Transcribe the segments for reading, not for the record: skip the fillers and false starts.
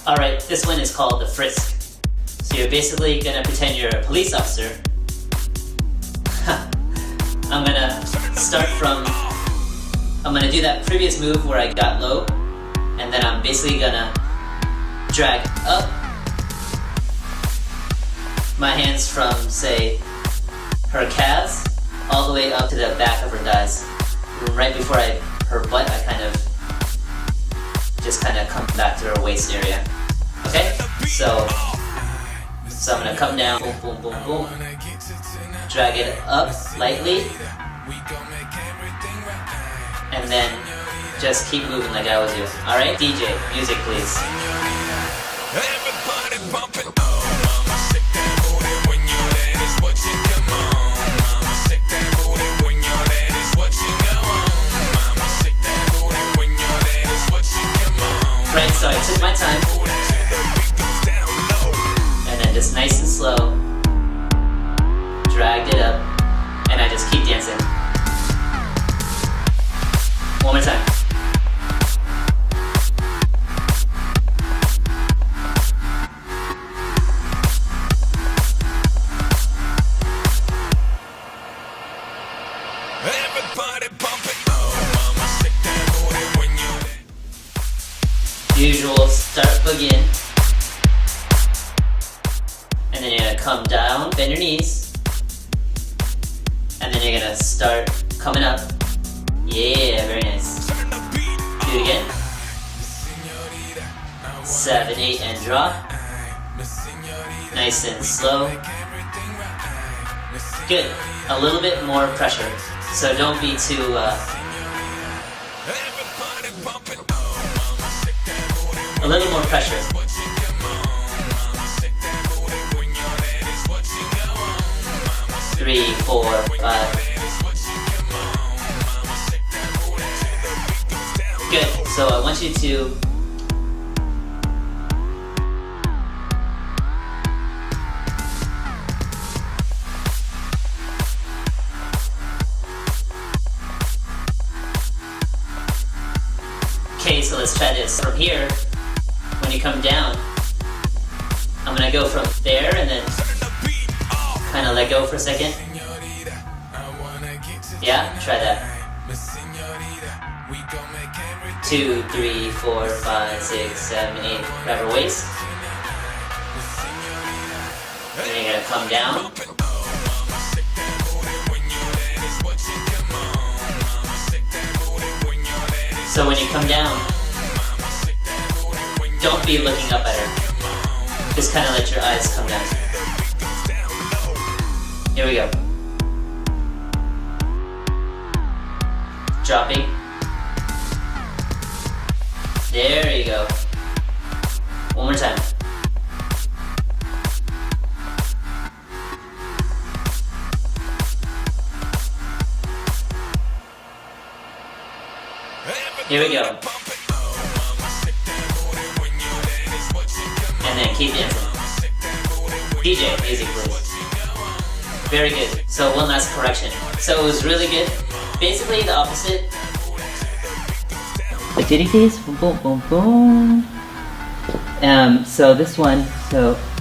Alright, this one is called the Frisk. So you're basically gonna pretend you're a police officer. I'm gonna start from... I'm gonna do that previous move where I got low, and then I'm basically gonna drag up my hands from, say, her calves all the way up to the back of her thighs. Right before her butt, I kind of come back to her waist area. Okay? So I'm gonna come down, boom, boom, boom, boom. Drag it up lightly. And then just keep moving like I was doing. Alright? DJ, music please. Right, so I took my time, and then just nice and slow, dragged it up, and I just keep dancing. One more time. Everybody bump it. Usual start boogieing, and then you're gonna come down, bend your knees, and then you're gonna start coming up. Yeah, very nice. Do it again. 7, 8, and drop. Nice and slow. Good. A little bit more pressure, so don't be too. A little more pressure. Three, 4, 5. Good. So I want you to Okay, so let's try this. From here, when you come down, I'm gonna go from there and then kind of let go for a second. Yeah, try that. 2, 3, 4, 5, 6, 7, 8. Grab her waist. And then you're gonna come down. So when you come down, don't be looking up at her. Just kind of let your eyes come down. Here we go. Dropping. There you go. One more time. Here we go. And then keep dancing. DJ, music please. Very good. So one last correction. So it was really good. Basically the opposite. The titty tease, boom, boom, boom. So this one,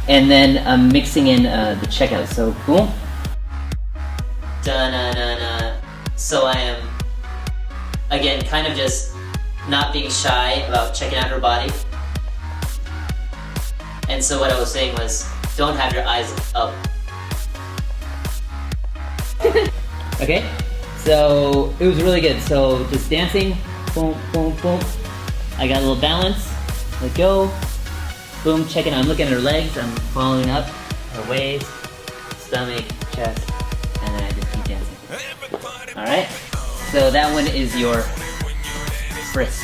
and then I'm mixing in the checkout. So boom. Da-na-na-na. So I am, again, kind of just not being shy about checking out her body. And so what I was saying was, don't have your eyes up. Okay, so it was really good. So just dancing, boom, boom, boom. I got a little balance, let go, boom, checking. I'm looking at her legs, I'm following up, her waist, stomach, chest, and then I just keep dancing. Alright, so that one is your Frisk.